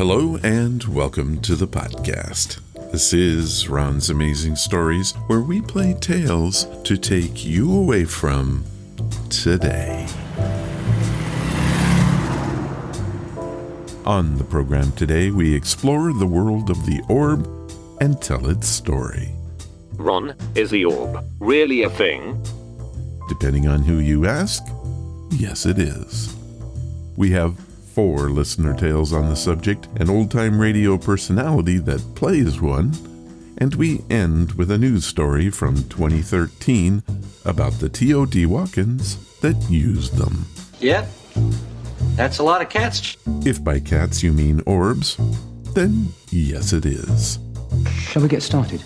Hello and welcome to the podcast. This is Ron's Amazing Stories, where we play tales to take you away from today. On the program today, we explore the world of the Orb and tell its story. Ron, is the Orb really a thing? Depending on who you ask, yes it is. We have 4 listener tales on the subject, an old-time radio personality that plays one, and we end with a news story from 2013 about the Teotihuacans that used them. Yep, that's a lot of cats. If by cats you mean orbs, then yes it is. Shall we get started?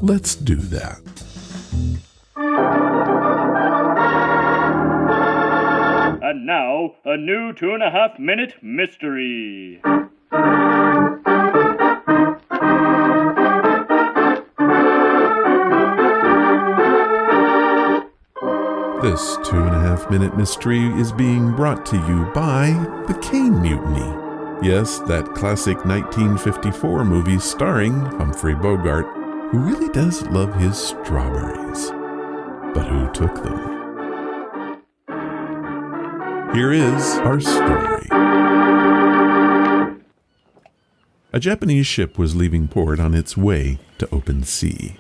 Let's do that. And now, a new 2.5-minute mystery. This 2.5-minute mystery is being brought to you by The Cane Mutiny. Yes, that classic 1954 movie starring Humphrey Bogart, who really does love his strawberries. But who took them? Here is our story. A Japanese ship was leaving port on its way to open sea.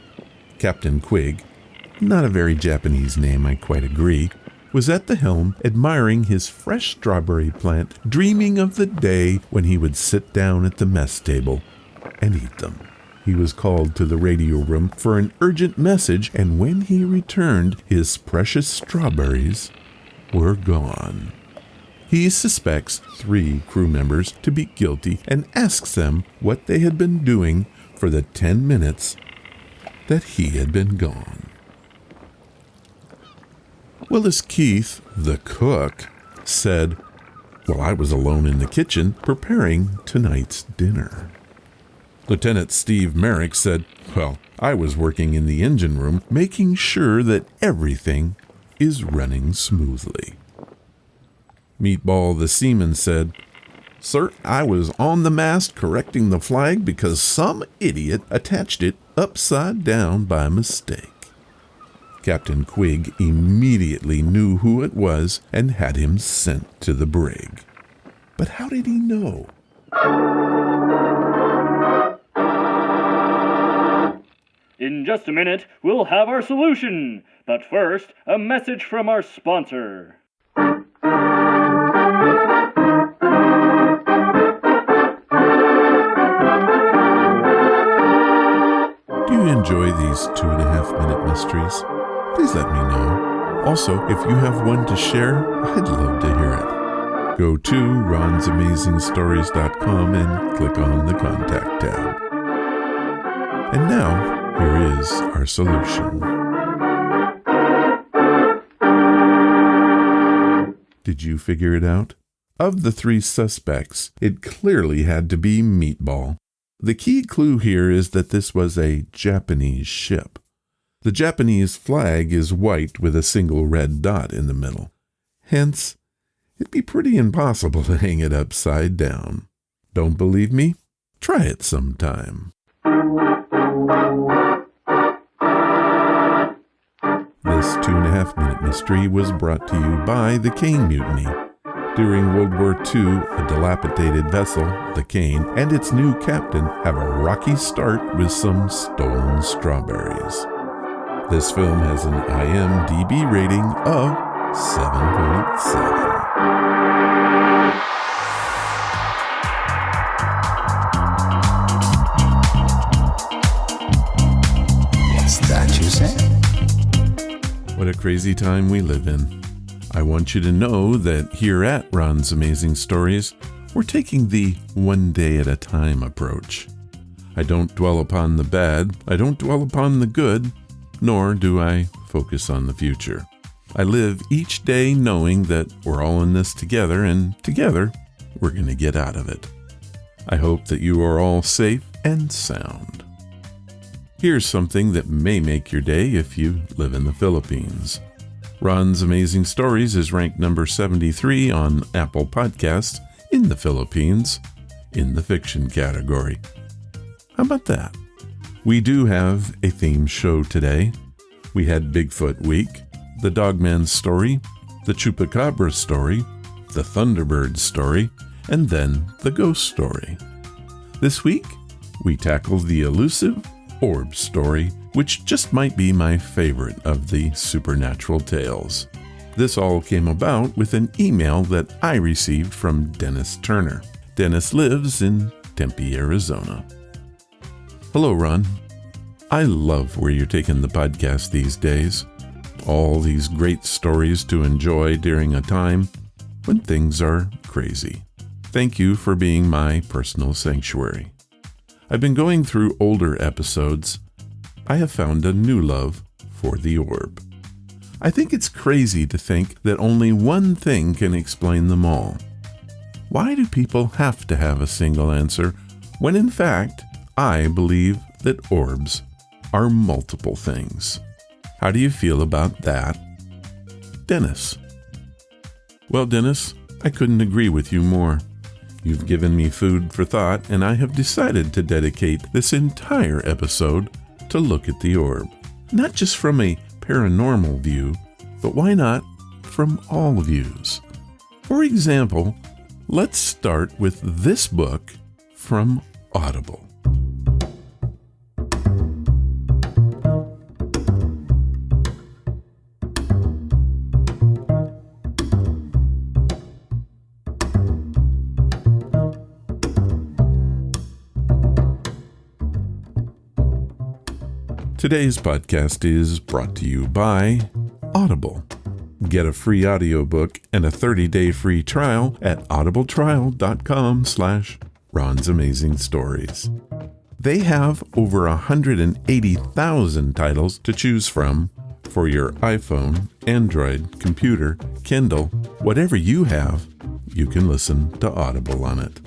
Captain Quig, not a very Japanese name, I quite agree, was at the helm admiring his fresh strawberry plant, dreaming of the day when he would sit down at the mess table and eat them. He was called to the radio room for an urgent message, and when he returned, his precious strawberries were gone. He suspects 3 crew members to be guilty and asks them what they had been doing for the 10 minutes that he had been gone. Willis Keith, the cook, said, "Well, I was alone in the kitchen preparing tonight's dinner." Lieutenant Steve Merrick said, "Well, I was working in the engine room making sure that everything is running smoothly." Meatball the seaman said, "Sir, I was on the mast correcting the flag because some idiot attached it upside down by mistake." Captain Quig immediately knew who it was and had him sent to the brig. But how did he know? In just a minute, we'll have our solution. But first, a message from our sponsor. Do you enjoy these 2.5-minute mysteries? Please let me know. Also, if you have one to share, I'd love to hear it. Go to ronsamazingstories.com and click on the Contact tab. And now, here is our solution. Did you figure it out? Of the 3 suspects, it clearly had to be Meatball. The key clue here is that this was a Japanese ship. The Japanese flag is white with a single red dot in the middle. Hence, it'd be pretty impossible to hang it upside down. Don't believe me? Try it sometime. This 2.5-minute mystery was brought to you by the Cane Mutiny. During World War II, a dilapidated vessel, the Cane, and its new captain have a rocky start with some stolen strawberries. This film has an IMDb rating of 7.7. What's that you said? What a crazy time we live in. I want you to know that here at Ron's Amazing Stories, we're taking the one day at a time approach. I don't dwell upon the bad, I don't dwell upon the good, nor do I focus on the future. I live each day knowing that we're all in this together, and together, we're going to get out of it. I hope that you are all safe and sound. Here's something that may make your day if you live in the Philippines. Ron's Amazing Stories is ranked number 73 on Apple Podcasts in the Philippines. in the fiction category. How about that? We do have a theme show today. We had Bigfoot Week, the Dogman story, the Chupacabra story, the Thunderbird story, and then the Ghost story. This week, we tackled the elusive Orb Story, which just might be my favorite of the supernatural tales. This all came about with an email that I received from Dennis Turner. Dennis lives in Tempe, Arizona. Hello, Ron. I love where you're taking the podcast these days. All these great stories to enjoy during a time when things are crazy. Thank you for being my personal sanctuary. I've been going through older episodes. I have found a new love for the orb. I think it's crazy to think that only one thing can explain them all. Why do people have to have a single answer when in fact I believe that orbs are multiple things? How do you feel about that? Dennis. Well, Dennis, I couldn't agree with you more. You've given me food for thought, and I have decided to dedicate this entire episode to look at the orb. Not just from a paranormal view, but why not from all views? For example, let's start with this book from Audible. Today's podcast is brought to you by Audible. Get a free audiobook and a 30-day free trial at audibletrial.com/Ron's Amazing Stories. They have over 180,000 titles to choose from for your iPhone, Android, computer, Kindle, whatever you have, you can listen to Audible on it.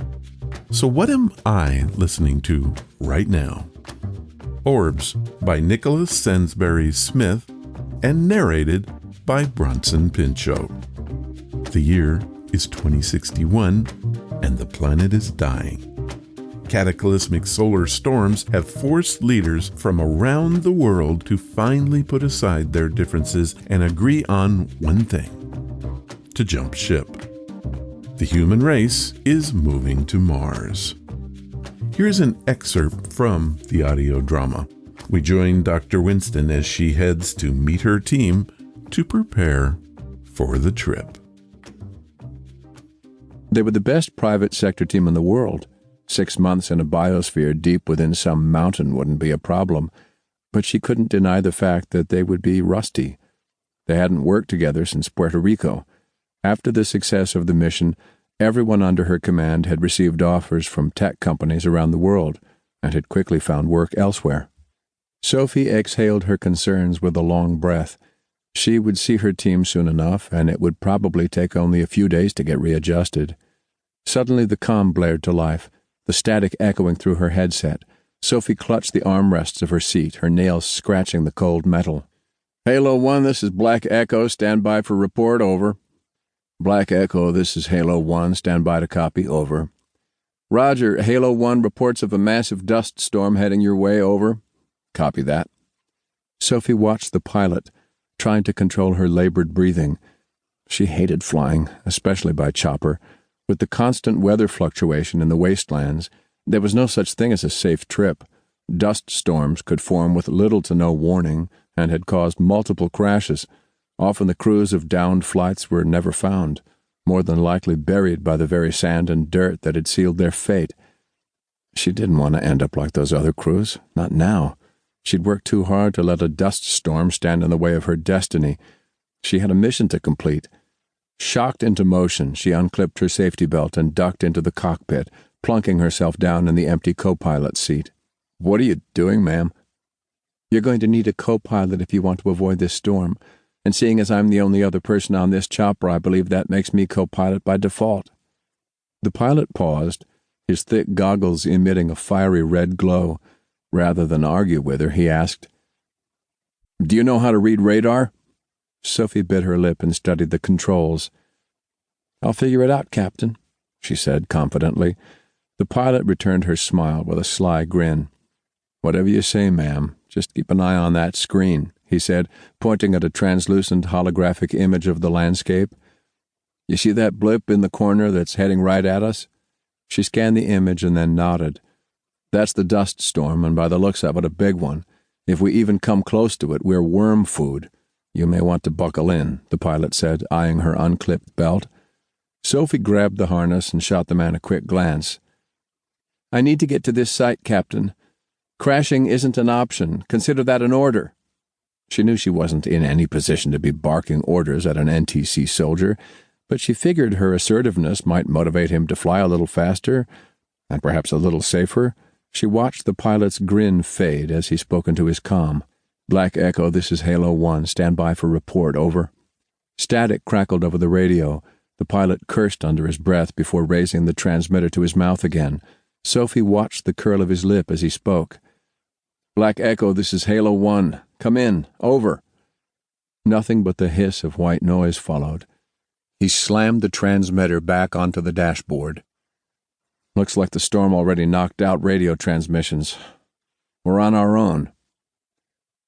So what am I listening to right now? Orbs by Nicholas Sainsbury Smith and narrated by Bronson Pinchot. The year is 2061 and the planet is dying. Cataclysmic solar storms have forced leaders from around the world to finally put aside their differences and agree on one thing: to jump ship. The human race is moving to Mars. Here's an excerpt from the audio drama. We join Dr. Winston as she heads to meet her team to prepare for the trip. They were the best private sector team in the world. 6 months in a biosphere deep within some mountain wouldn't be a problem, but she couldn't deny the fact that they would be rusty. They hadn't worked together since Puerto Rico. After the success of the mission, everyone under her command had received offers from tech companies around the world and had quickly found work elsewhere. Sophie exhaled her concerns with a long breath. She would see her team soon enough, and it would probably take only a few days to get readjusted. Suddenly the comm blared to life, the static echoing through her headset. Sophie clutched the armrests of her seat, her nails scratching the cold metal. "Halo 1, this is Black Echo. Stand by for report, over." "Black Echo, this is Halo 1. Stand by to copy, over." "Roger, Halo 1 reports of a massive dust storm heading your way, over." "Copy that." Sophie watched the pilot, trying to control her labored breathing. She hated flying, especially by chopper. With the constant weather fluctuation in the wastelands, there was no such thing as a safe trip. Dust storms could form with little to no warning and had caused multiple crashes. Often the crews of downed flights were never found, more than likely buried by the very sand and dirt that had sealed their fate. She didn't want to end up like those other crews, not now. She'd worked too hard to let a dust storm stand in the way of her destiny. She had a mission to complete. Shocked into motion, she unclipped her safety belt and ducked into the cockpit, plunking herself down in the empty co-pilot seat. "What are you doing, ma'am?" "You're going to need a co-pilot if you want to avoid this storm. And seeing as I'm the only other person on this chopper, I believe that makes me co-pilot by default." The pilot paused, his thick goggles emitting a fiery red glow. Rather than argue with her, he asked, "Do you know how to read radar?" Sophie bit her lip and studied the controls. "I'll figure it out, Captain," she said confidently. The pilot returned her smile with a sly grin. "Whatever you say, ma'am. Just keep an eye on that screen," he said, pointing at a translucent holographic image of the landscape. "You see that blip in the corner that's heading right at us?" She scanned the image and then nodded. "That's the dust storm, and by the looks of it, a big one. If we even come close to it, we're worm food. You may want to buckle in," the pilot said, eyeing her unclipped belt. Sophie grabbed the harness and shot the man a quick glance. "I need to get to this site, Captain. Crashing isn't an option. Consider that an order." She knew she wasn't in any position to be barking orders at an NTC soldier, but she figured her assertiveness might motivate him to fly a little faster, and perhaps a little safer. She watched the pilot's grin fade as he spoke into his comm. "Black Echo, this is Halo 1. Stand by for report, over." Static crackled over the radio. The pilot cursed under his breath before raising the transmitter to his mouth again. Sophie watched the curl of his lip as he spoke. "Black Echo, this is Halo 1. Come in, over." Nothing but the hiss of white noise followed. He slammed the transmitter back onto the dashboard. "Looks like the storm already knocked out radio transmissions. We're on our own."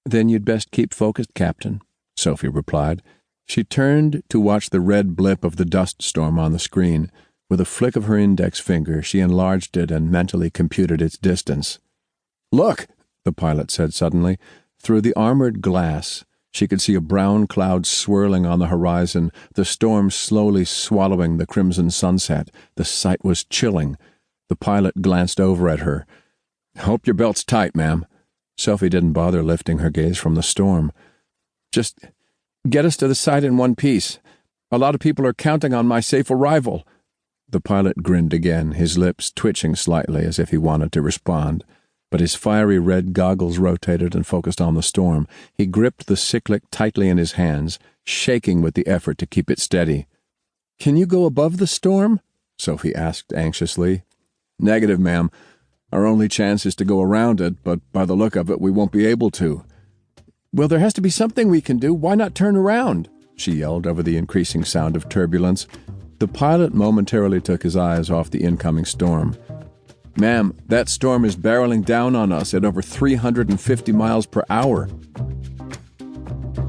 "Then you'd best keep focused, Captain," Sophie replied. She turned to watch the red blip of the dust storm on the screen. With a flick of her index finger, she enlarged it and mentally computed its distance. "Look!" the pilot said suddenly. Through the armored glass, she could see a brown cloud swirling on the horizon, the storm slowly swallowing the crimson sunset. The sight was chilling. The pilot glanced over at her. "Hope your belt's tight, ma'am." Sophie didn't bother lifting her gaze from the storm. "Just get us to the site in one piece. A lot of people are counting on my safe arrival." The pilot grinned again, his lips twitching slightly as if he wanted to respond. But his fiery red goggles rotated and focused on the storm. He gripped the cyclic tightly in his hands, shaking with the effort to keep it steady. "Can you go above the storm?" Sophie asked anxiously. "Negative, ma'am. Our only chance is to go around it, but by the look of it, we won't be able to." "Well, there has to be something we can do. Why not turn around?" she yelled over the increasing sound of turbulence. The pilot momentarily took his eyes off the incoming storm. "Ma'am, that storm is barreling down on us at over 350 miles per hour.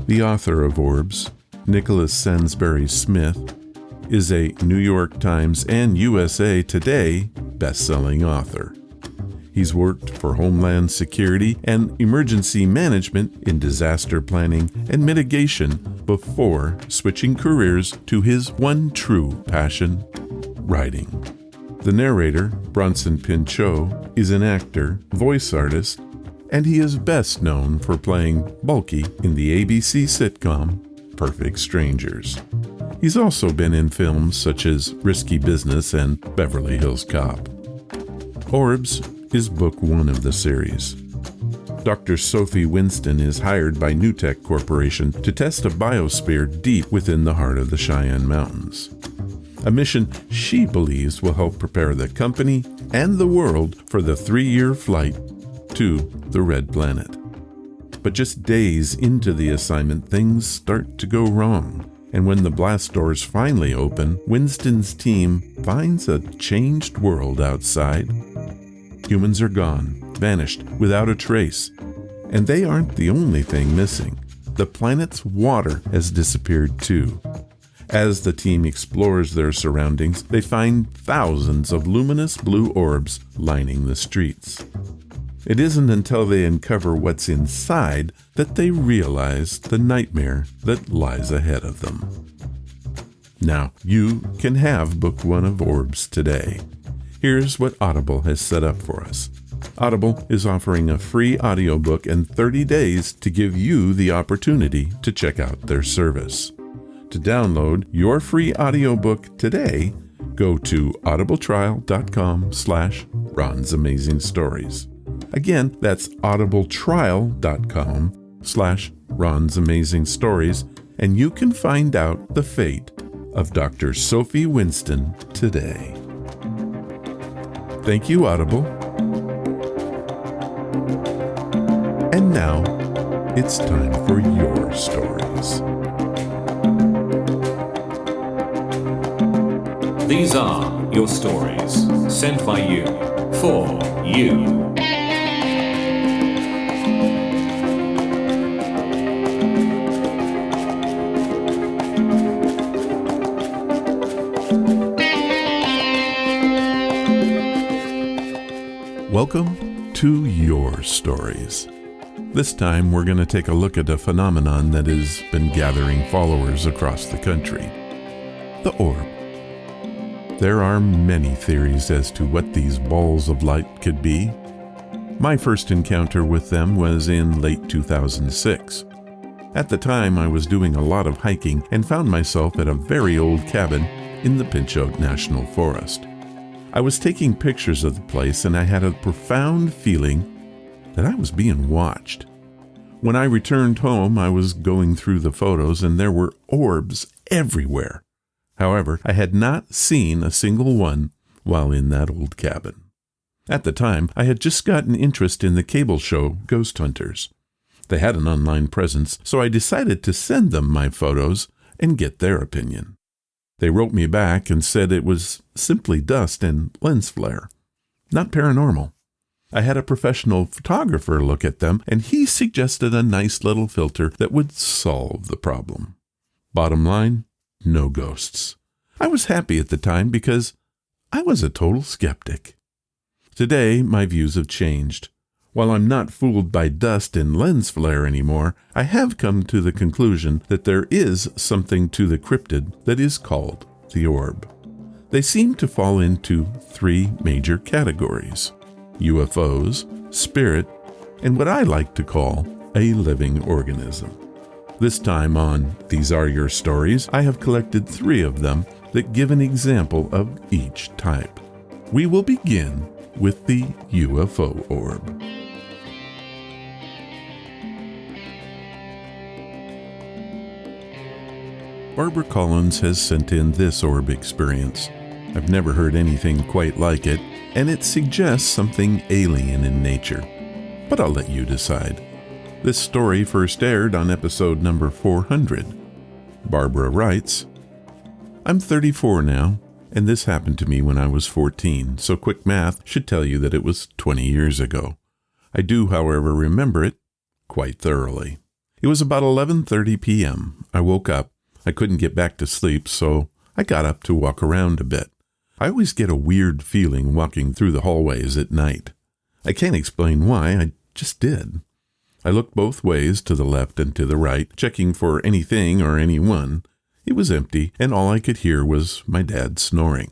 The author of Orbs, Nicholas Sansbury Smith, is a New York Times and USA Today best-selling author. He's worked for Homeland Security and emergency management in disaster planning and mitigation before switching careers to his one true passion, writing. The narrator, Bronson Pinchot, is an actor, voice artist, and he is best known for playing Bulky in the ABC sitcom Perfect Strangers. He's also been in films such as Risky Business and Beverly Hills Cop. Orbs is book 1 of the series. Dr. Sophie Winston is hired by Newtek Corporation to test a biosphere deep within the heart of the Cheyenne Mountains. A mission she believes will help prepare the company and the world for the 3-year flight to the Red Planet. But just days into the assignment, things start to go wrong. And when the blast doors finally open, Winston's team finds a changed world outside. Humans are gone, vanished, without a trace. And they aren't the only thing missing. The planet's water has disappeared too. As the team explores their surroundings, they find thousands of luminous blue orbs lining the streets. It isn't until they uncover what's inside that they realize the nightmare that lies ahead of them. Now, you can have book 1 of Orbs today. Here's what Audible has set up for us. Audible is offering a free audiobook and 30 days to give you the opportunity to check out their service. To download your free audiobook today, go to audibletrial.com/Ron's Amazing Stories. Again, that's audibletrial.com/Ron's Amazing Stories, and you can find out the fate of Dr. Sophie Winston today. Thank you, Audible. And now, it's time for your stories. These are your stories, sent by you, for you. Welcome to Your Stories. This time we're going to take a look at a phenomenon that has been gathering followers across the country. The orb. There are many theories as to what these balls of light could be. My first encounter with them was in late 2006. At the time I was doing a lot of hiking and found myself at a very old cabin in the Pinchot National Forest. I was taking pictures of the place and I had a profound feeling that I was being watched. When I returned home, I was going through the photos and there were orbs everywhere. However, I had not seen a single one while in that old cabin. At the time, I had just gotten interest in the cable show Ghost Hunters. They had an online presence, so I decided to send them my photos and get their opinion. They wrote me back and said it was simply dust and lens flare, not paranormal. I had a professional photographer look at them, and he suggested a nice little filter that would solve the problem. Bottom line, no ghosts. I was happy at the time because I was a total skeptic. Today, my views have changed. While I'm not fooled by dust and lens flare anymore, I have come to the conclusion that there is something to the cryptid that is called the orb. They seem to fall into three major categories: UFOs, spirit, and what I like to call a living organism. This time on These Are Your Stories, I have collected 3 of them that give an example of each type. We will begin with the UFO orb. Barbara Collins has sent in this orb experience. I've never heard anything quite like it, and it suggests something alien in nature. But I'll let you decide. This story first aired on episode number 400. Barbara writes, I'm 34 now, and this happened to me when I was 14, so quick math should tell you that it was 20 years ago. I do, however, remember it quite thoroughly. It was about 11:30 p.m. I woke up. I couldn't get back to sleep, so I got up to walk around a bit. I always get a weird feeling walking through the hallways at night. I can't explain why, I just did. I looked both ways, to the left and to the right, checking for anything or anyone. It was empty, and all I could hear was my dad snoring.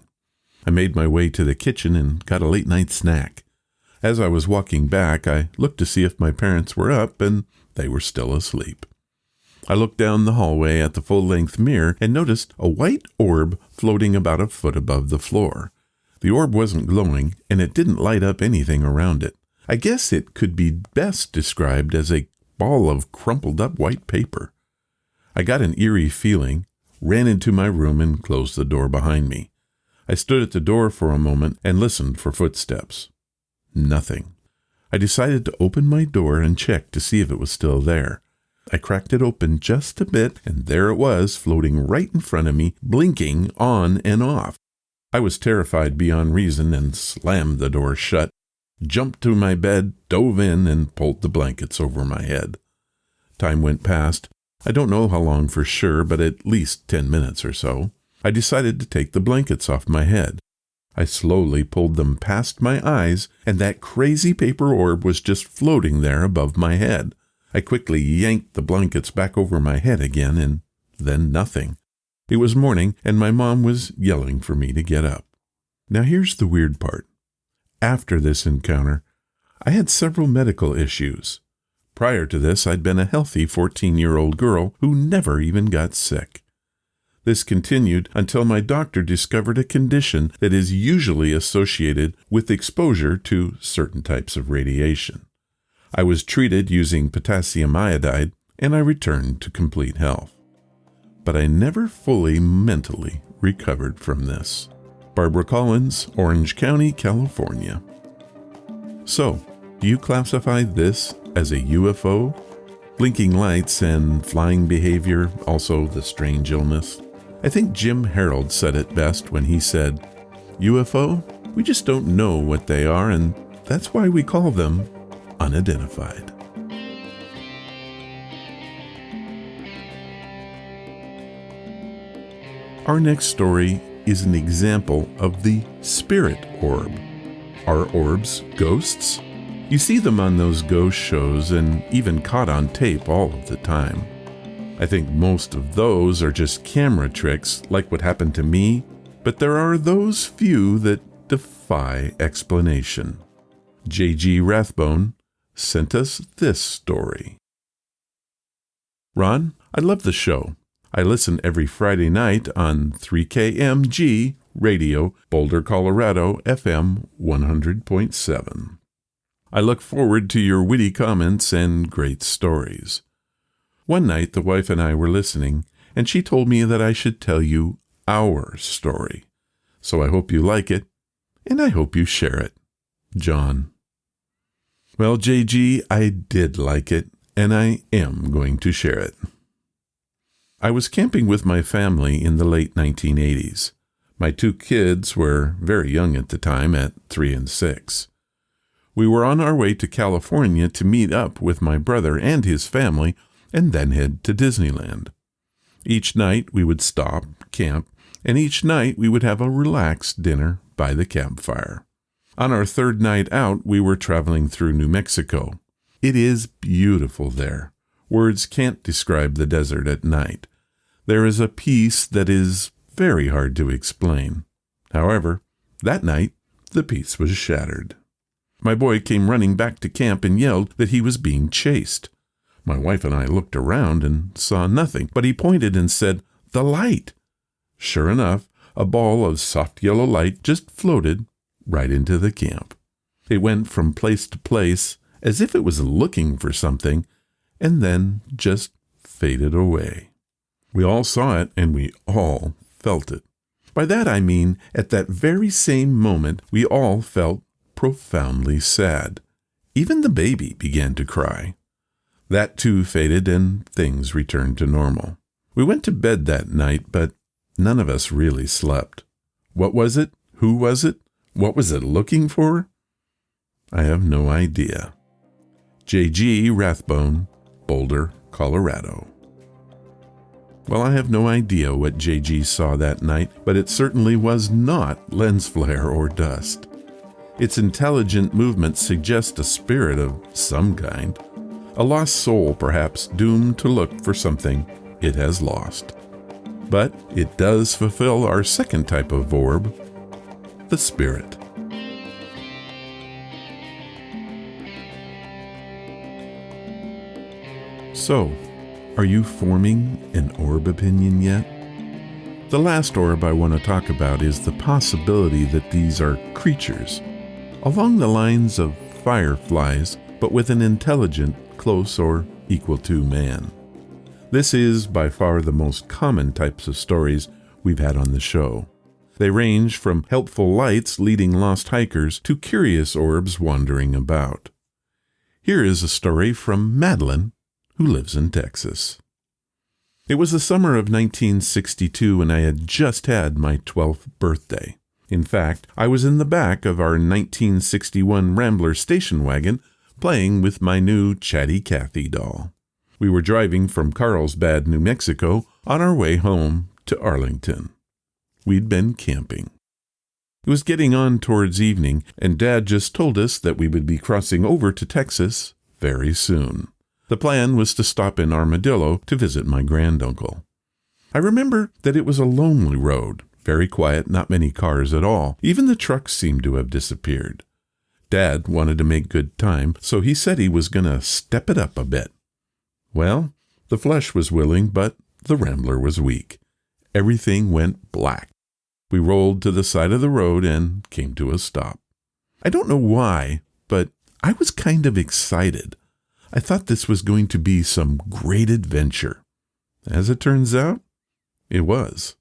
I made my way to the kitchen and got a late-night snack. As I was walking back, I looked to see if my parents were up, and they were still asleep. I looked down the hallway at the full-length mirror and noticed a white orb floating about a foot above the floor. The orb wasn't glowing, and it didn't light up anything around it. I guess it could be best described as a ball of crumpled-up white paper. I got an eerie feeling, ran into my room, and closed the door behind me. I stood at the door for a moment and listened for footsteps. Nothing. I decided to open my door and check to see if it was still there. I cracked it open just a bit, and there it was, floating right in front of me, blinking on and off. I was terrified beyond reason and slammed the door shut, jumped to my bed, dove in, and pulled the blankets over my head. Time went past. I don't know how long for sure, but at least 10 minutes or so. I decided to take the blankets off my head. I slowly pulled them past my eyes, and that crazy paper orb was just floating there above my head. I quickly yanked the blankets back over my head again, and then nothing. It was morning, and my mom was yelling for me to get up. Now here's the weird part. After this encounter, I had several medical issues. Prior to this, I'd been a healthy 14-year-old girl who never even got sick. This continued until my doctor discovered a condition that is usually associated with exposure to certain types of radiation. I was treated using potassium iodide, and I returned to complete health. But I never fully mentally recovered from this. Barbara Collins, Orange County, California. So, do you classify this as a UFO? Blinking lights and flying behavior, also the strange illness? I think Jim Harold said it best when he said, UFO, we just don't know what they are, and that's why we call them unidentified. Our next story is an example of the spirit orb. Are orbs ghosts? You see them on those ghost shows and even caught on tape all of the time. I think most of those are just camera tricks like what happened to me, but there are those few that defy explanation. J.G. Rathbone sent us this story. Ron, I love the show. I listen every Friday night on 3KMG Radio, Boulder, Colorado, FM 100.7. I look forward to your witty comments and great stories. One night, the wife and I were listening, and she told me that I should tell you our story. So I hope you like it, and I hope you share it. John. Well, JG, I did like it, and I am going to share it. I was camping with my family in the late 1980s. My 2 kids were very young at the time, at 3 and 6. We were on our way to California to meet up with my brother and his family and then head to Disneyland. Each night we would stop, camp, and each night we would have a relaxed dinner by the campfire. On our 3rd night out, we were traveling through New Mexico. It is beautiful there. Words can't describe the desert at night. There is a peace that is very hard to explain. However, that night, the peace was shattered. My boy came running back to camp and yelled that he was being chased. My wife and I looked around and saw nothing, but he pointed and said, "The light." Sure enough, a ball of soft yellow light just floated right into the camp. It went from place to place as if it was looking for something, and then just faded away. We all saw it, and we all felt it. By that I mean, at that very same moment, we all felt profoundly sad. Even the baby began to cry. That too faded, and things returned to normal. We went to bed that night, but none of us really slept. What was it? Who was it? What was it looking for? I have no idea. J.G. Rathbone, Boulder, Colorado. Well, I have no idea what J.G. saw that night, but it certainly was not lens flare or dust. Its intelligent movements suggest a spirit of some kind. A lost soul, perhaps, doomed to look for something it has lost. But it does fulfill our second type of orb, the spirit. So, are you forming an orb opinion yet? The last orb I want to talk about is the possibility that these are creatures, along the lines of fireflies, but with an intelligent, close or equal to man. This is by far the most common types of stories we've had on the show. They range from helpful lights leading lost hikers to curious orbs wandering about. Here is a story from Madeline, who lives in Texas. It was the summer of 1962 and I had just had my 12th birthday. In fact, I was in the back of our 1961 Rambler station wagon playing with my new Chatty Cathy doll. We were driving from Carlsbad, New Mexico, on our way home to Arlington. We'd been camping. It was getting on towards evening, and Dad just told us that we would be crossing over to Texas very soon. The plan was to stop in Armadillo to visit my granduncle. I remember that it was a lonely road, very quiet, not many cars at all. Even the trucks seemed to have disappeared. Dad wanted to make good time, so he said he was going to step it up a bit. Well, the flesh was willing, but the Rambler was weak. Everything went black. We rolled to the side of the road and came to a stop. I don't know why, but I was kind of excited. I thought this was going to be some great adventure. As it turns out, it was.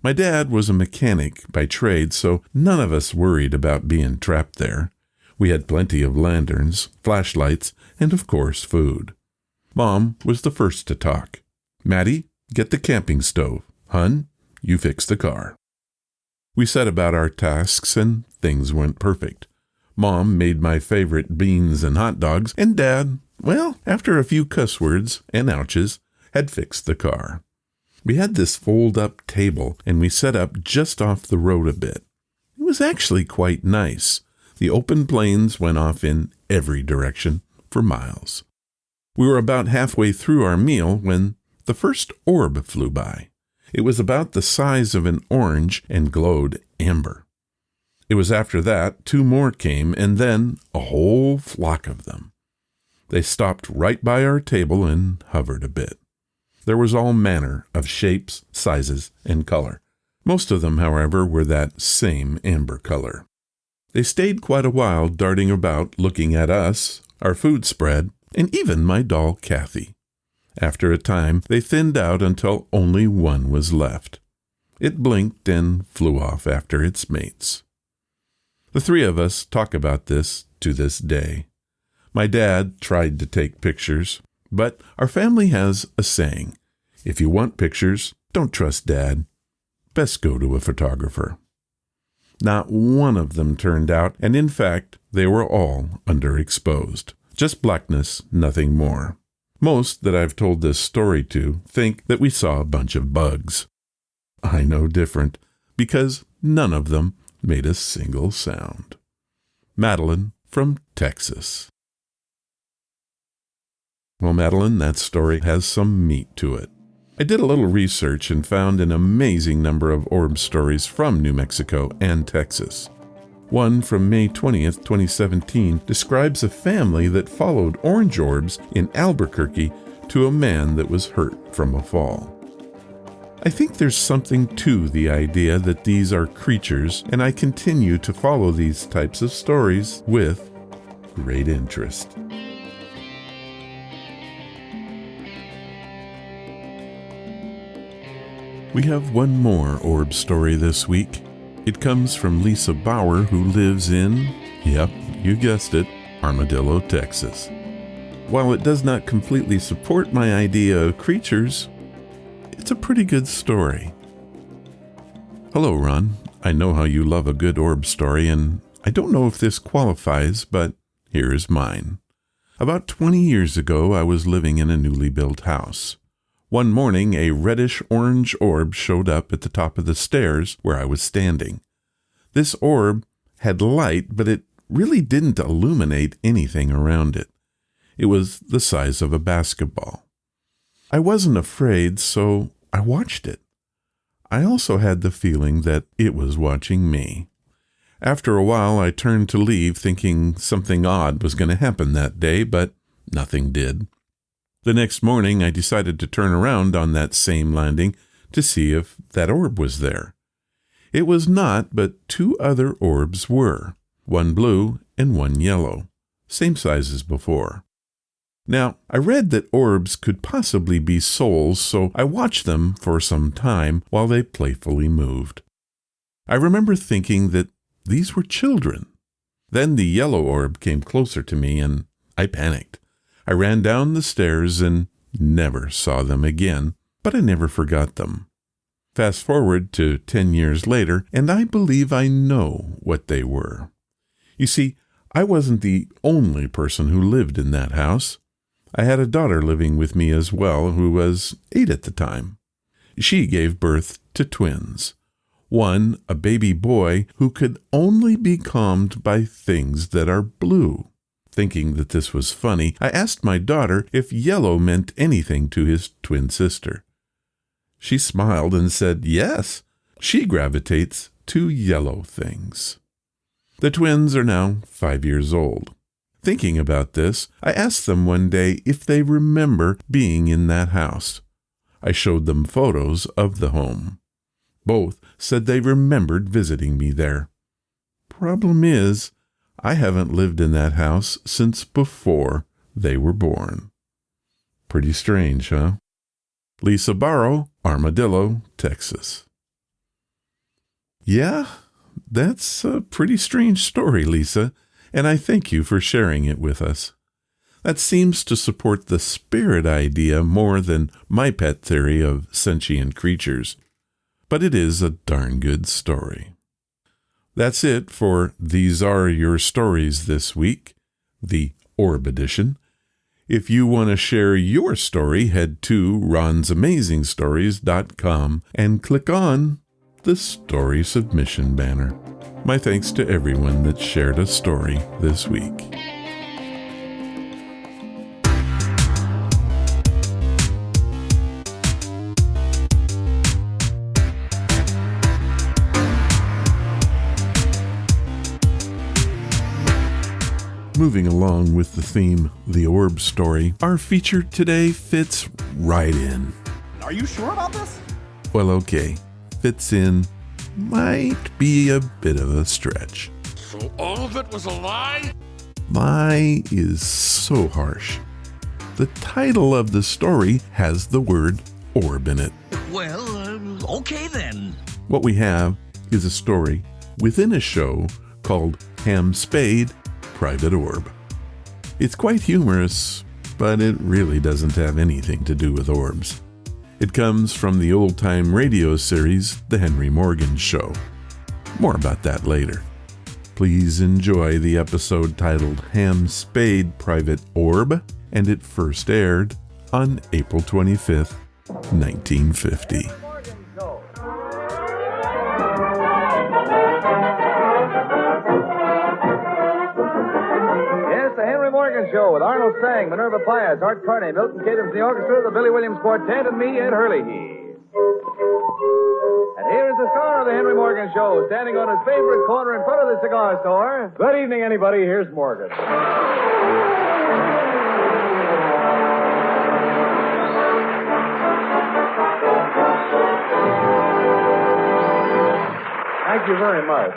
My dad was a mechanic by trade, so none of us worried about being trapped there. We had plenty of lanterns, flashlights, and of course food. Mom was the first to talk. "Maddie, get the camping stove. Hun, you fix the car. We set about our tasks, and things went perfect. Mom made my favorite beans and hot dogs, and Dad, well, after a few cuss words and ouches, had fixed the car. We had this fold-up table, and we set up just off the road a bit. It was actually quite nice. The open plains went off in every direction for miles. We were about halfway through our meal when the first orb flew by. It was about the size of an orange and glowed amber. It was after that 2 more came, and then a whole flock of them. They stopped right by our table and hovered a bit. There was all manner of shapes, sizes, and color. Most of them, however, were that same amber color. They stayed quite a while darting about, looking at us, our food spread, and even my doll Kathy. After a time, they thinned out until only one was left. It blinked and flew off after its mates. The 3 of us talk about this to this day. My dad tried to take pictures, but our family has a saying, if you want pictures, don't trust Dad. Best go to a photographer. Not one of them turned out, and in fact, they were all underexposed. Just blackness, nothing more. Most that I've told this story to think that we saw a bunch of bugs. I know different, because none of them made a single sound. Madeline from Texas. Well, Madeline, that story has some meat to it. I did a little research and found an amazing number of orb stories from New Mexico and Texas. One from May 20th, 2017 describes a family that followed orange orbs in Albuquerque to a man that was hurt from a fall. I think there's something to the idea that these are creatures, and I continue to follow these types of stories with great interest. We have one more orb story this week. It comes from Lisa Bauer, who lives in, yep, you guessed it, Armadillo, Texas. While it does not completely support my idea of creatures, it's a pretty good story. Hello, Ron. I know how you love a good orb story, and I don't know if this qualifies, but here is mine. About 20 years ago, I was living in a newly built house. One morning, a reddish-orange orb showed up at the top of the stairs where I was standing. This orb had light, but it really didn't illuminate anything around it. It was the size of a basketball. I wasn't afraid, so I watched it. I also had the feeling that it was watching me. After a while, I turned to leave, thinking something odd was going to happen that day, but nothing did. The next morning, I decided to turn around on that same landing to see if that orb was there. It was not, but 2 other orbs were, one blue and one yellow, same size as before. Now, I read that orbs could possibly be souls, so I watched them for some time while they playfully moved. I remember thinking that these were children. Then the yellow orb came closer to me, and I panicked. I ran down the stairs and never saw them again, but I never forgot them. Fast forward to 10 years later, and I believe I know what they were. You see, I wasn't the only person who lived in that house. I had a daughter living with me as well, who was 8 at the time. She gave birth to twins. One, a baby boy who could only be calmed by things that are blue. Thinking that this was funny, I asked my daughter if yellow meant anything to his twin sister. She smiled and said yes, she gravitates to yellow things. The twins are now 5 years old. Thinking about this, I asked them one day if they remember being in that house. I showed them photos of the home. Both said they remembered visiting me there. Problem is, I haven't lived in that house since before they were born. Pretty strange, huh? Lisa Barrow, Armadillo, Texas. Yeah, that's a pretty strange story, Lisa, and I thank you for sharing it with us. That seems to support the spirit idea more than my pet theory of sentient creatures. but it is a darn good story. That's it for These Are Your Stories this week, the Orb edition. If you want to share your story, head to ronsamazingstories.com and click on the Story Submission banner. My thanks to everyone that shared a story this week. Moving along with the theme, the Orb Story, our feature today fits right in. Are you sure about this? Well, okay. Fits in might be a bit of a stretch. So all of it was a lie? Lie is so harsh. The title of the story has the word orb in it. Well, okay then. What we have is a story within a show called Ham Spade, Private Orb. It's quite humorous, but it really doesn't have anything to do with orbs. It comes from the old-time radio series, The Henry Morgan Show. More about that later. Please enjoy the episode titled Ham Spade, Private Orb, and it first aired on April 25th, 1950. Show with Arnold Stang, Minerva Pius, Art Carney, Milton Cadams, the orchestra, the Billy Williams Quartet, and me, Ed Hurley. And here is the star of the Henry Morgan Show, standing on his favorite corner in front of the cigar store. Good evening, anybody. Here's Morgan. Thank you very much.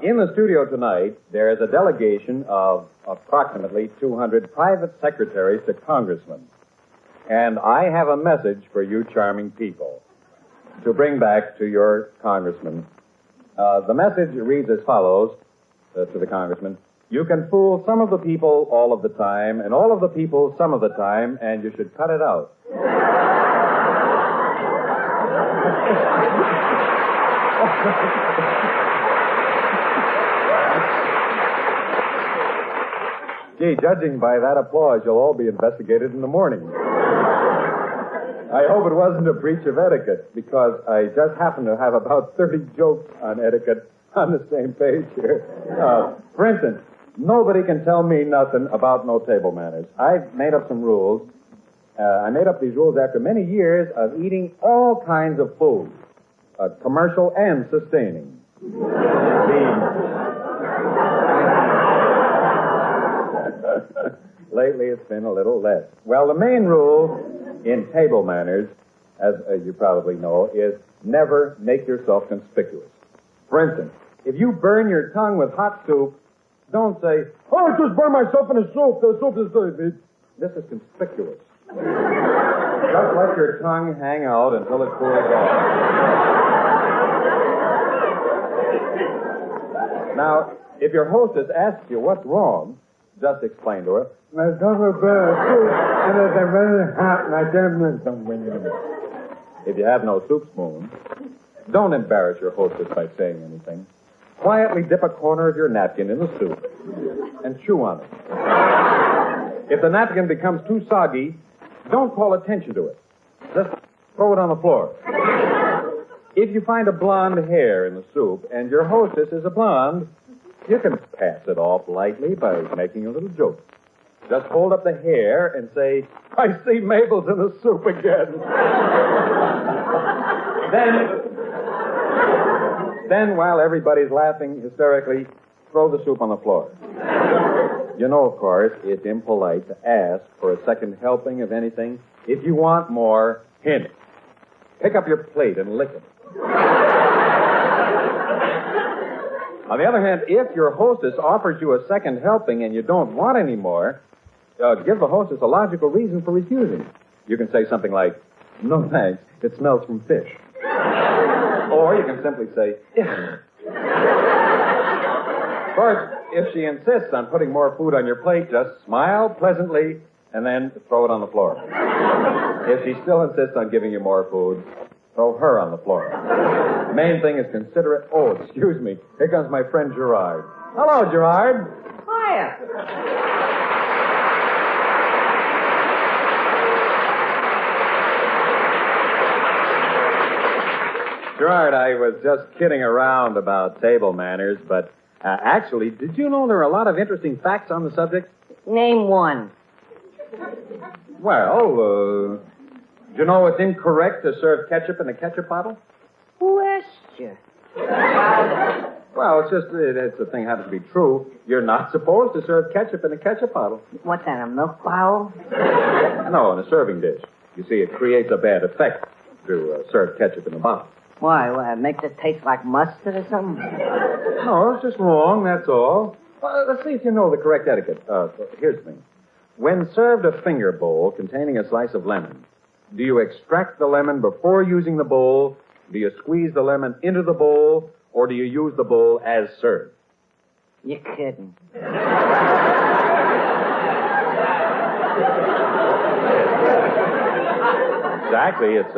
In the studio tonight, there is a delegation of approximately 200 private secretaries to congressmen. And I have a message for you charming people to bring back to your congressmen. The message reads as follows to the congressman. You can fool some of the people all of the time, and all of the people some of the time, and you should cut it out. Gee, judging by that applause, you'll all be investigated in the morning. I hope it wasn't a breach of etiquette, because I just happen to have about 30 jokes on etiquette on the same page here. For instance, nobody can tell me nothing about no table manners. I've made up some rules. I made up these rules after many years of eating all kinds of food, commercial and sustaining. Lately, it's been a little less. Well, the main rule in table manners, as you probably know, is never make yourself conspicuous. For instance, if you burn your tongue with hot soup, don't say, "Oh, I just burned myself in the soup. The soup is good." This is conspicuous. Just let your tongue hang out until it cools off. Now, if your hostess asks you what's wrong, just explain to her, "My tongue is burnt and it's very hot and I can't make something." If you have no soup spoon, don't embarrass your hostess by saying anything. Quietly dip a corner of your napkin in the soup and chew on it. If the napkin becomes too soggy, don't call attention to it. Just throw it on the floor. If you find a blonde hair in the soup and your hostess is a blonde, you can pass it off lightly by making a little joke. Just hold up the hair and say, "I see Mabel's in the soup again." Then, while everybody's laughing hysterically, throw the soup on the floor. You know, of course, it's impolite to ask for a second helping of anything. If you want more, hint it. Pick up your plate and lick it. On the other hand, if your hostess offers you a second helping and you don't want any more, give the hostess a logical reason for refusing. You can say something like, "No thanks, it smells from fish." Or you can simply say, "Ugh." Of course, if she insists on putting more food on your plate, just smile pleasantly and then throw it on the floor. If she still insists on giving you more food, Throw her on the floor. The main thing is considerate. Oh, excuse me. Here comes my friend Gerard. Hello, Gerard. Hiya. Gerard, I was just kidding around about table manners, but actually, did you know there are a lot of interesting facts on the subject? Name one. Well, do you know it's incorrect to serve ketchup in a ketchup bottle? Who asked you? Well, it's a thing happens to be true. You're not supposed to serve ketchup in a ketchup bottle. What's that, a milk bottle? No, in a serving dish. You see, it creates a bad effect to serve ketchup in a bottle. Why? What, it makes it taste like mustard or something? No, it's just wrong, that's all. Well, let's see if you know the correct etiquette. Here's the thing. When served a finger bowl containing a slice of lemon, do you extract the lemon before using the bowl? Do you squeeze the lemon into the bowl? Or do you use the bowl as served? You're kidding. Exactly. It's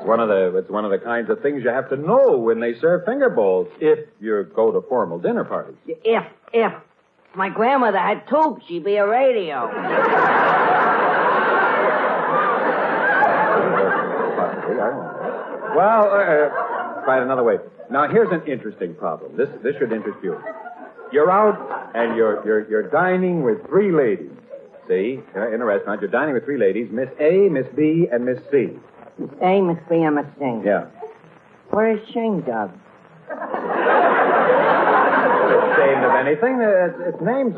one of the kinds of things you have to know when they serve finger bowls if you go to formal dinner parties. If my grandmother had tubes, she'd be a radio. Well, try it another way. Now, here's an interesting problem. This should interest you. You're out and you're dining with three ladies. See, in a restaurant, you're dining with three ladies: Miss A, Miss B, and Miss C. Miss A, Miss B, and Miss C. Yeah. What is ashamed of? Ashamed of anything? It's names.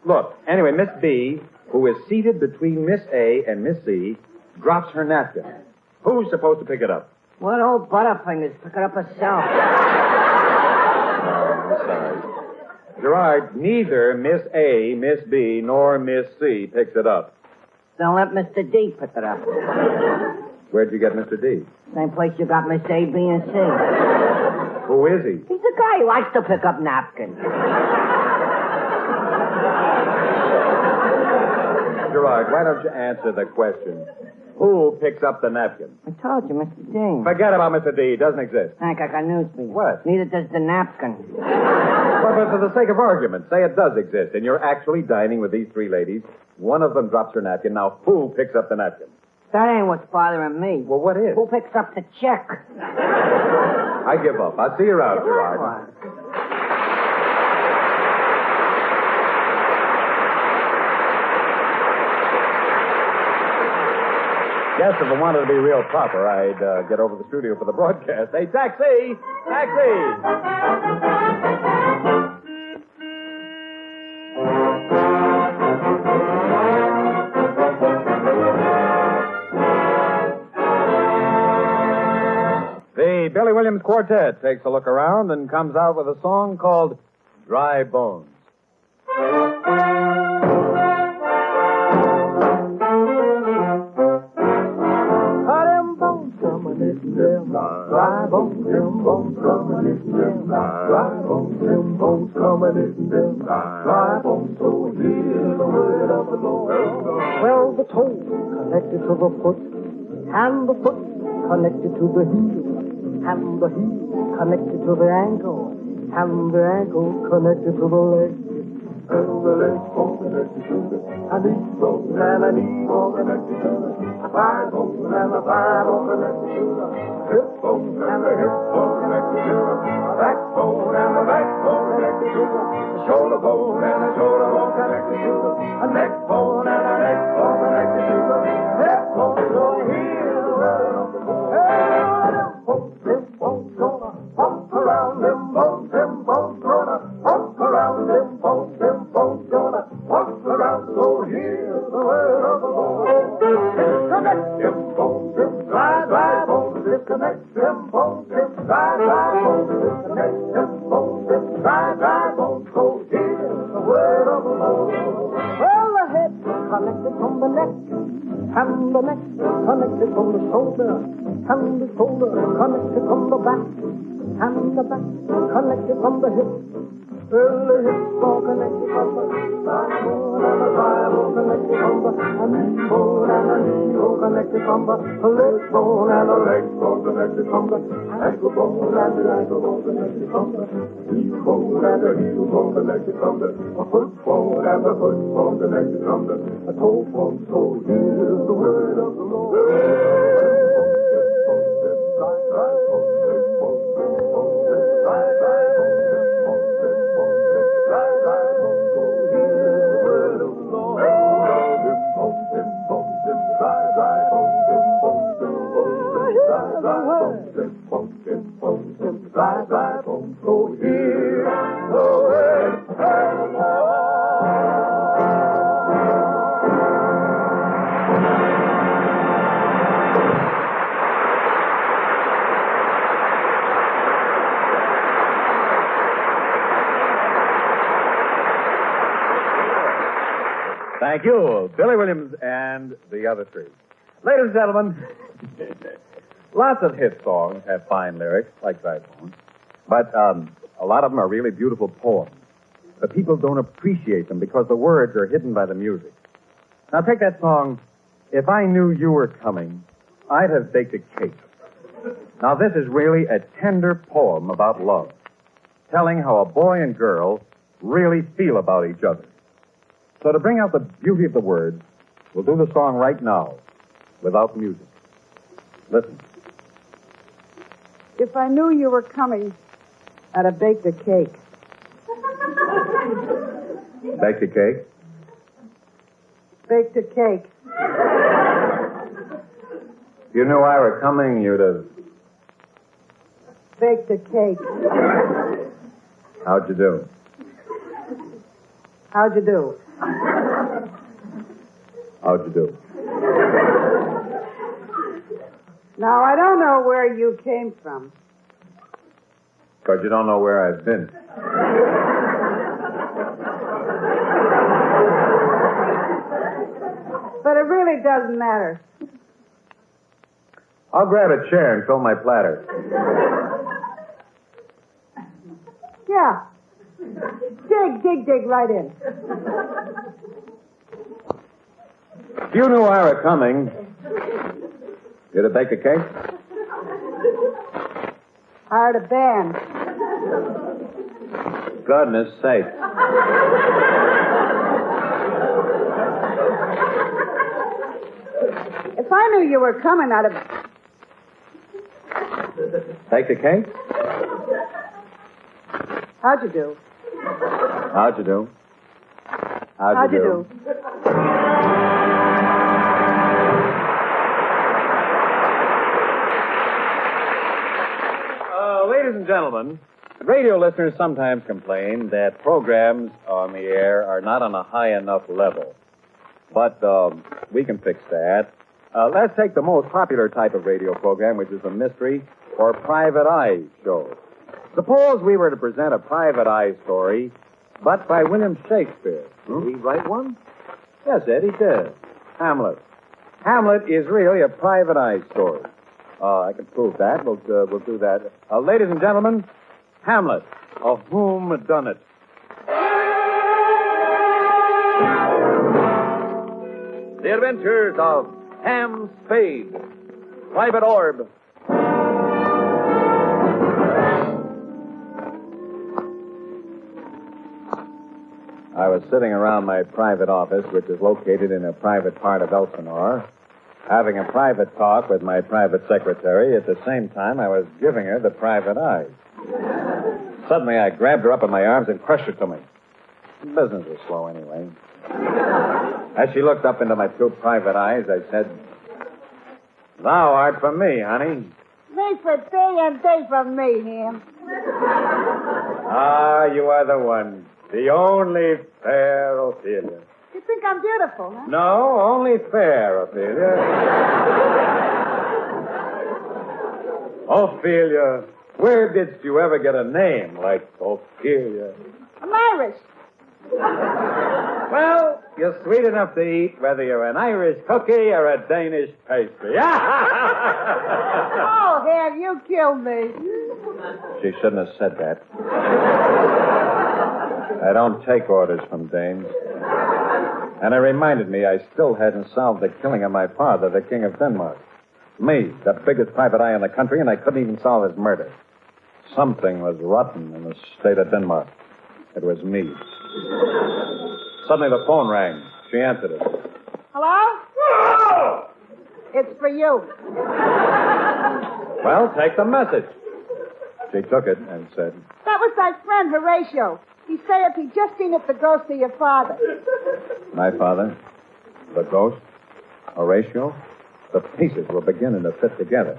Look. Anyway, Miss B, who is seated between Miss A and Miss C, drops her napkin. Who's supposed to pick it up? What old butterfingers? Pick it up herself. I'm sorry. Gerard, neither Miss A, Miss B, nor Miss C picks it up. Don't let Mr. D pick it up. Where'd you get Mr. D? Same place you got Miss A, B, and C. Who is he? He's a guy who likes to pick up napkins. Gerard, why don't you answer the question? Who picks up the napkin? I told you, Mr. D. Forget about Mr. D. He doesn't exist. Hank, I got news for you. What? Neither does the napkin. Well, but for the sake of argument, say it does exist, and you're actually dining with these three ladies. One of them drops her napkin. Now, who picks up the napkin? That ain't what's bothering me. Well, what is? Who picks up the check? I give up. I'll see you around, Gerard. Guess if I wanted to be real proper, I'd get over to the studio for the broadcast. Hey, taxi! Taxi! The Billy Williams Quartet takes a look around and comes out with a song called Dry Bones. Dry bones, them bones coming in them. Dry bones, them bones coming in them. Dry bones, so hear the word of the Lord. Well, the toe connected to the foot, and the foot connected to the heel, and the heel connected to the ankle, and the ankle connected to the leg. And the leg bone connected to the knee bone, and a knee bone connected to the thigh bone, and a thigh bone connected to the hip bone, and the hip bone connected to the backbone, and the backbone connected to the shoulder bone, and the shoulder bone connected to the neck bone, and the neck bone connected to the hip bone. So hear the word of the Lord. Them bones gonna bump around, them bones gonna bump around, them bones gonna bump around. So hear the word of the Lord. Disconnect them bones, them dry bones. Disconnect them bones, them dry bones. Disconnect them bones, them dry bones. So hear the word of the Lord. Well, the head connected from the neck, and the neck connected from the shoulder, and the shoulder connected from the back, and the back connected from the hip. Well, the hips all connected from the thigh bone, and the thigh bone connected from the knee bone, and the knee bone connected neck to come, the leg bone and the leg bone, the neck to come, the ankle bone and the ankle bone, the neck to come, the heel bone and the heel bone, the neck to come, the foot bone and the foot bone, the neck to come, the toe bone. So here's the word of the Lord. Thank you, Billy Williams and the other three. Ladies and gentlemen, lots of hit songs have fine lyrics, like Xylophone, but a lot of them are really beautiful poems. But people don't appreciate them because the words are hidden by the music. Now take that song, If I Knew You Were Coming, I'd Have Baked a Cake. Now this is really a tender poem about love, telling how a boy and girl really feel about each other. So to bring out the beauty of the words, we'll do the song right now, without music. Listen. If I knew you were coming, I'd have baked a cake. Baked a cake? Baked a cake. If you knew I were coming, you'd have... Baked a cake. How'd you do? How'd you do? How'd you do? Now, I don't know where you came from. Because you don't know where I've been. But it really doesn't matter. I'll grab a chair and fill my platter. Yeah. Dig right in. If you knew I were coming, you'd have baked a cake? Hired a band. Goodness sake. If I knew you were coming, I'd have... Baked a cake? How'd you do? How'd you do? How'd you do? Ladies and gentlemen, radio listeners sometimes complain that programs on the air are not on a high enough level. But we can fix that. Let's take the most popular type of radio program, which is a mystery or private eye show. Suppose we were to present a private eye story, but by William Shakespeare. Did he write one? Yes, Ed, he did. Hamlet. Hamlet is really a private eye story. I can prove that. We'll do that. Ladies and gentlemen, Hamlet, of Whom Done It. The Adventures of Ham Spade, Private Orb. I was sitting around my private office, which is located in a private part of Elsinore, having a private talk with my private secretary. At the same time, I was giving her the private eye. Suddenly, I grabbed her up in my arms and crushed her to me. Business was slow anyway. As she looked up into my two private eyes, I said, "Thou art for me, honey." Me for thee and thee for me, Ham. Ah, you are the one. The only fair Ophelia. You think I'm beautiful, huh? No, only fair, Ophelia. Ophelia, where didst you ever get a name like Ophelia? I'm Irish. Well, you're sweet enough to eat whether you're an Irish cookie or a Danish pastry. Oh, Ham, you killed me. She shouldn't have said that. I don't take orders from Danes. And it reminded me I still hadn't solved the killing of my father, the King of Denmark. Me, the biggest private eye in the country, and I couldn't even solve his murder. Something was rotten in the state of Denmark. It was me. Suddenly the phone rang. She answered it. Hello? It's for you. Well, take the message. She took it and said, That was my friend Horatio. He said he just seen it the ghost of your father. My father? The ghost? Horatio? The pieces were beginning to fit together.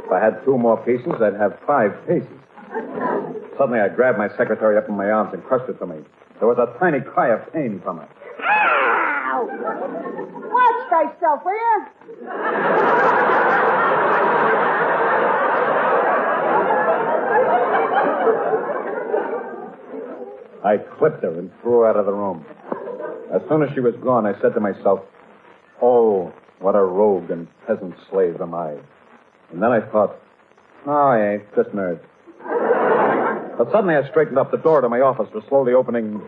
If I had 2 more pieces, I'd have 5 pieces. Suddenly, I grabbed my secretary up in my arms and crushed her to me. There was a tiny cry of pain from her. Ow! Watch thyself, will you? I clipped her and threw her out of the room. As soon as she was gone, I said to myself, oh, what a rogue and peasant slave am I. And then I thought, no, I ain't, just nerves. But suddenly I straightened up. The door to my office was slowly opening.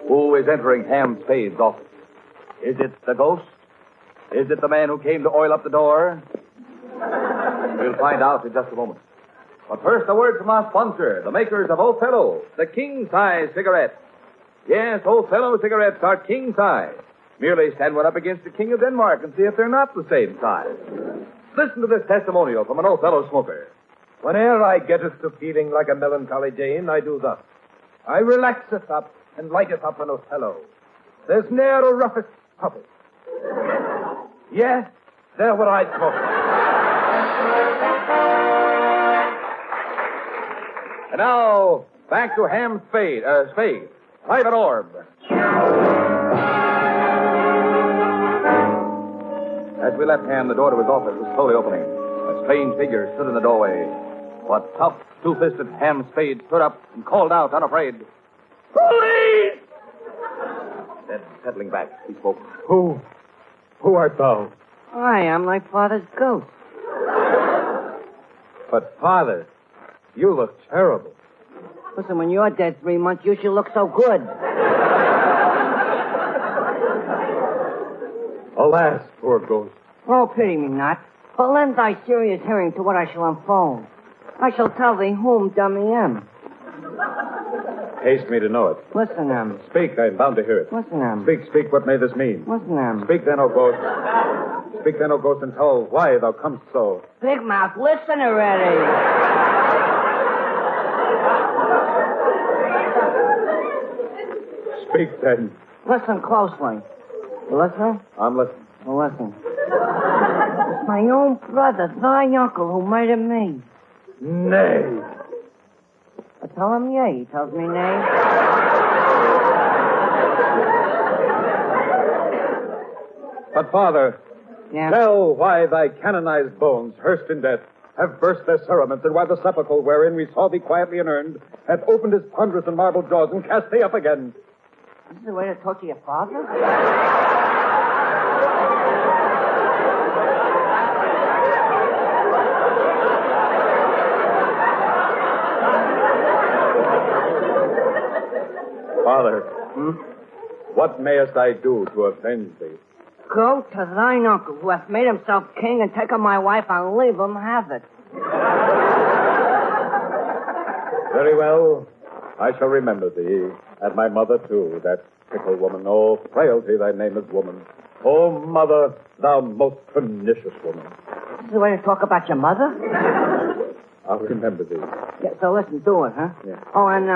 Who is entering Ham Spade's office? Is it the ghost? Is it the man who came to oil up the door? We'll find out in just a moment. But first, a word from our sponsor, the makers of Othello, the king-size cigarette. Yes, Othello cigarettes are king-size. Merely stand one up against the King of Denmark and see if they're not the same size. Listen to this testimonial from an Othello smoker. Whene'er I getteth to feeling like a melancholy Dane, I do thus. I relaxeth up and lighteth up an Othello. There's ne'er a roughest puppet. Yes, there were I smoke. And now, back to Ham Spade, Private Orb. As we left Ham, the door to his office was slowly opening. A strange figure stood in the doorway. But tough, two-fisted Ham Spade stood up and called out, unafraid, "Police!" Then, settling back, he spoke. Who art thou? I am my father's ghost. But, Father, you look terrible. Listen, when you're dead 3 months, you should look so good. Alas, poor ghost. Oh, pity me not. But lend thy serious hearing to what I shall unfold. I shall tell thee whom dumb I am. Haste me to know it. Listen, Speak, I am bound to hear it. Listen, Speak, what may this mean? Listen, Speak then, O ghost. Speak then, O ghost, and tell why thou comest so. Big mouth, listen already. Speak then. Listen closely. You listening? I'm listening. Well, listen. It's my own brother, thy uncle, who murdered me. Nay. I tell him yea. He tells me nay. But, Father, tell why thy canonized bones, hearsed in death, have burst their cerements, and why the sepulchre wherein we saw thee quietly inurned hath opened his ponderous and marble jaws and cast thee up again. This is the way to talk to your father? Father, what mayest I do to avenge thee? Go to thine uncle, who hath made himself king, and take my wife and leave him have it. Very well. I shall remember thee, and my mother, too, that fickle woman. Oh, frailty, thy name is woman. Oh, mother, thou most pernicious woman. This is the way to talk about your mother? I'll remember thee. Yeah, so listen, do it, huh? Yeah. Oh, and,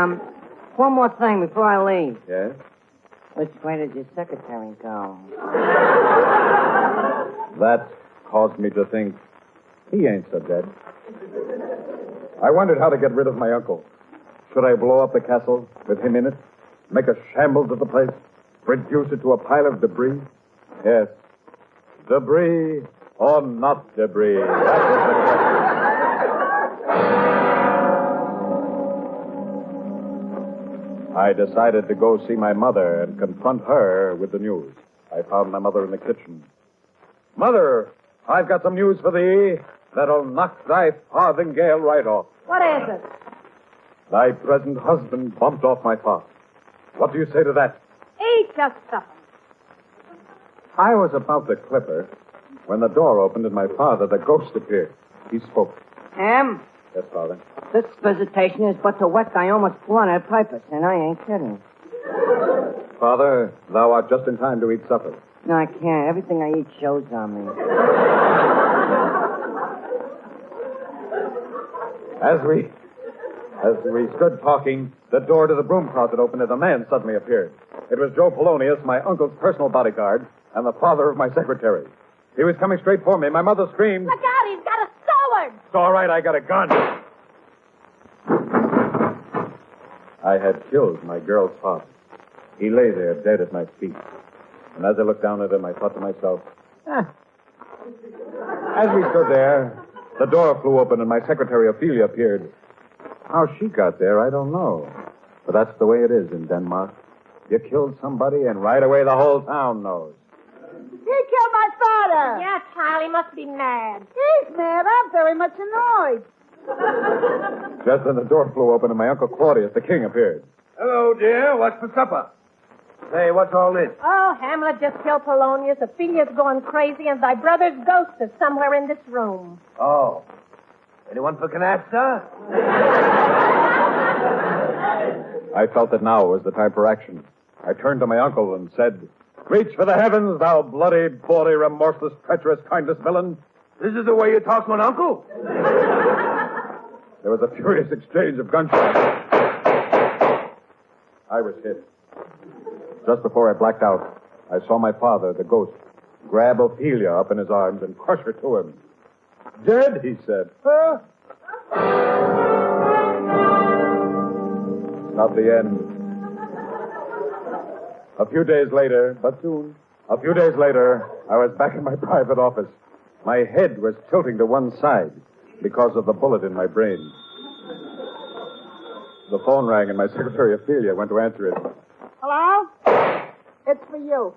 one more thing before I leave. Yes? Which way did your secretary go? That caused me to think he ain't so dead. I wondered how to get rid of my uncle. Should I blow up the castle with him in it? Make a shambles of the place? Reduce it to a pile of debris? Yes. Debris or not debris? That was the question. I decided to go see my mother and confront her with the news. I found my mother in the kitchen. Mother, I've got some news for thee that'll knock thy farthingale right off. What is it? Thy present husband bumped off my father. What do you say to that? Eat your supper. I was about to clip her when the door opened and my father, the ghost, appeared. He spoke. Ham, Yes, Father. this visitation is but to wet thy almost blunted purpose, and I ain't kidding. Father, thou art just in time to eat supper. No, I can't. Everything I eat shows on me. As we stood talking, the door to the broom closet opened and a man suddenly appeared. It was Joe Polonius, my uncle's personal bodyguard, and the father of my secretary. He was coming straight for me. My mother screamed. Look out, he's got a sword! It's all right, I got a gun. I had killed my girl's father. He lay there dead at my feet. And as I looked down at him, I thought to myself, As we stood there, the door flew open and my secretary Ophelia appeared. How she got there, I don't know. But that's the way it is in Denmark. You killed somebody and right away the whole town knows. He killed my father! Yeah, Charlie must be mad. He's mad. I'm very much annoyed. Just then the door flew open and my Uncle Claudius, the king, appeared. Hello, dear. What's for supper? Say, what's all this? Oh, Hamlet just killed Polonius. Ophelia's going crazy, and thy brother's ghost is somewhere in this room. Oh. Anyone for canasta? I felt that now was the time for action. I turned to my uncle and said, Reach for the heavens, thou bloody, bawdy, remorseless, treacherous, kindless villain. This is the way you talk to an uncle? There was a furious exchange of gunshots. I was hit. Just before I blacked out, I saw my father, the ghost, grab Ophelia up in his arms and crush her to him. Dead, he said. Huh? Not the end. A few days later, I was back in my private office. My head was tilting to one side because of the bullet in my brain. The phone rang and my secretary Ophelia went to answer it. Hello? It's for you.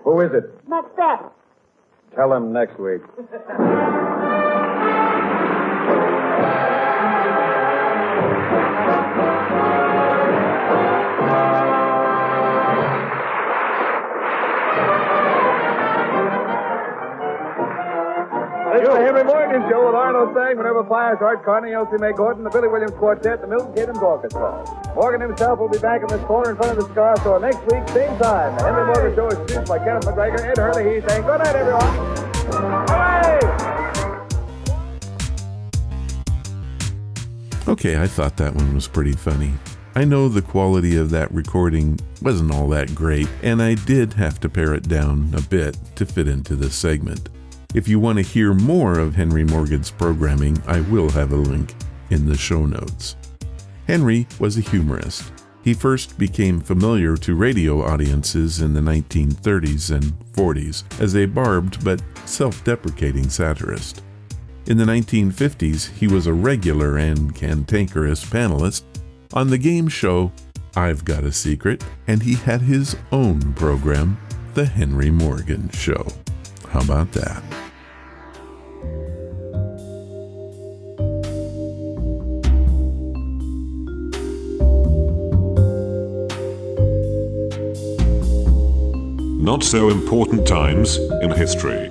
Who is it? Macbeth. Tell him next week. This is the Henry Morgan Show with Arnold Stagg, Minerva Flyers, Art Carney, Elsie Mae Gordon, the Billy Williams Quartet, the Milton Kid and Orchestra. Morgan himself will be back in this corner in front of the Cigar Store next week, same time. The Henry Morgan Show is produced by Kenneth McGregor, Ed Hurley, he's saying good night, everyone. Hooray! Okay, I thought that one was pretty funny. I know the quality of that recording wasn't all that great, and I did have to pare it down a bit to fit into this segment. If you want to hear more of Henry Morgan's programming, I will have a link in the show notes. Henry was a humorist. He first became familiar to radio audiences in the 1930s and 40s as a barbed but self-deprecating satirist. In the 1950s, he was a regular and cantankerous panelist on the game show I've Got a Secret, and he had his own program, The Henry Morgan Show. How about that? Not so important times in history.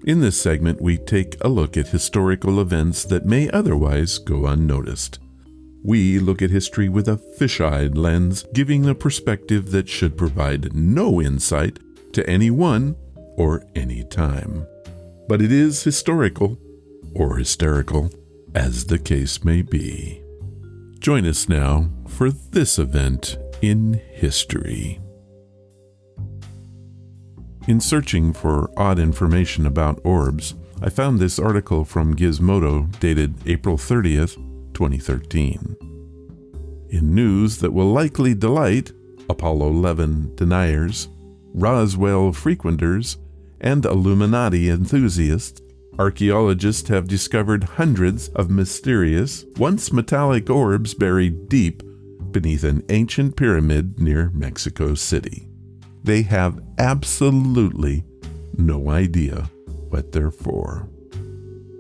In this segment, we take a look at historical events that may otherwise go unnoticed. We look at history with a fish-eyed lens, giving a perspective that should provide no insight to anyone or any time. But it is historical, or hysterical, as the case may be. Join us now for this event in history. In searching for odd information about orbs, I found this article from Gizmodo dated April 30th, 2013. In news that will likely delight Apollo 11 deniers, Roswell frequenters, and Illuminati enthusiasts, Archaeologists have discovered hundreds of mysterious, once metallic orbs buried deep beneath an ancient pyramid near Mexico City. They have absolutely no idea what they're for.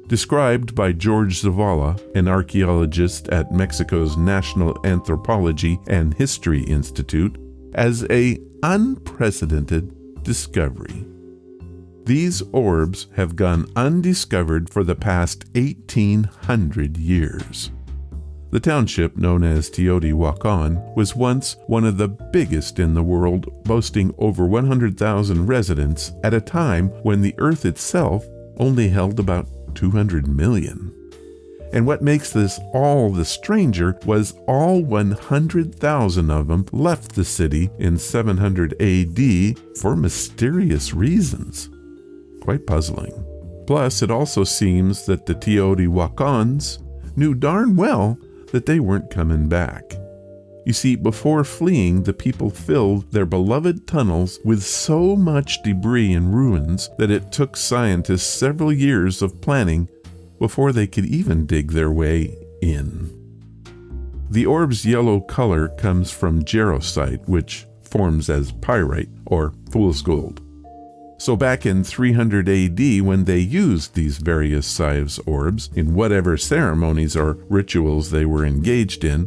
Described by George Zavala, an archaeologist at Mexico's National Anthropology and History Institute, as an unprecedented discovery. These orbs have gone undiscovered for the past 1,800 years. The township, known as Teotihuacan, was once one of the biggest in the world, boasting over 100,000 residents at a time when the Earth itself only held about 200 million. And what makes this all the stranger was all 100,000 of them left the city in 700 AD for mysterious reasons. Quite puzzling. Plus, it also seems that the Teotihuacans knew darn well that they weren't coming back. You see, before fleeing, the people filled their beloved tunnels with so much debris and ruins that it took scientists several years of planning before they could even dig their way in. The orb's yellow color comes from jarosite, which forms as pyrite, or fool's gold. So back in 300 AD, when they used these various size orbs in whatever ceremonies or rituals they were engaged in,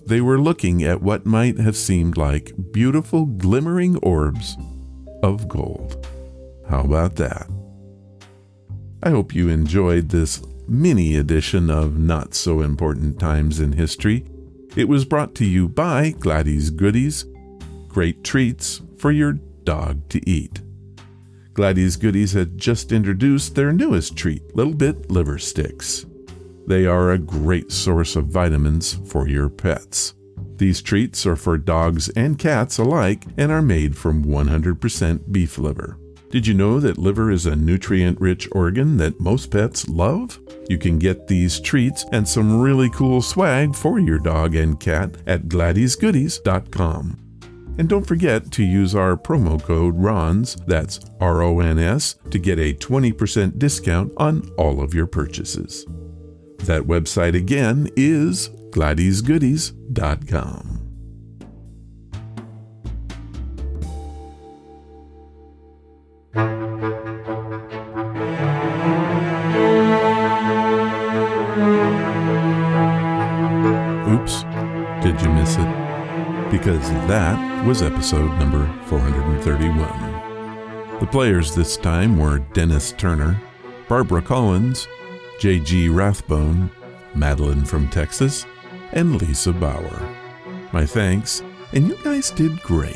they were looking at what might have seemed like beautiful glimmering orbs of gold. How about that? I hope you enjoyed this mini edition of Not So Important Times in History. It was brought to you by Gladys Goodies, great treats for your dog to eat. Gladys Goodies had just introduced their newest treat, Little Bit Liver Sticks. They are a great source of vitamins for your pets. These treats are for dogs and cats alike and are made from 100% beef liver. Did you know that liver is a nutrient-rich organ that most pets love? You can get these treats and some really cool swag for your dog and cat at GladysGoodies.com. And don't forget to use our promo code RONS, that's RONS, to get a 20% discount on all of your purchases. That website again is GladysGoodies.com. Oops, did you miss it? Because that was episode number 431. The players this time were Dennis Turner, Barbara Collins, J.G. Rathbone, Madeline from Texas, and Lisa Bauer. My thanks, and you guys did great.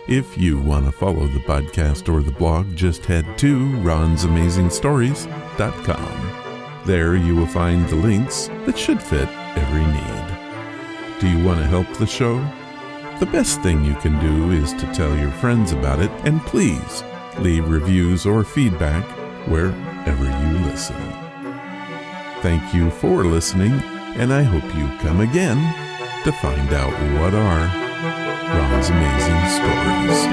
If you want to follow the podcast or the blog, just head to ronsamazingstories.com. There you will find the links that should fit every need. Do you want to help the show? The best thing you can do is to tell your friends about it, and please leave reviews or feedback wherever you listen. Thank you for listening, and I hope you come again to find out what are Ron's Amazing Stories.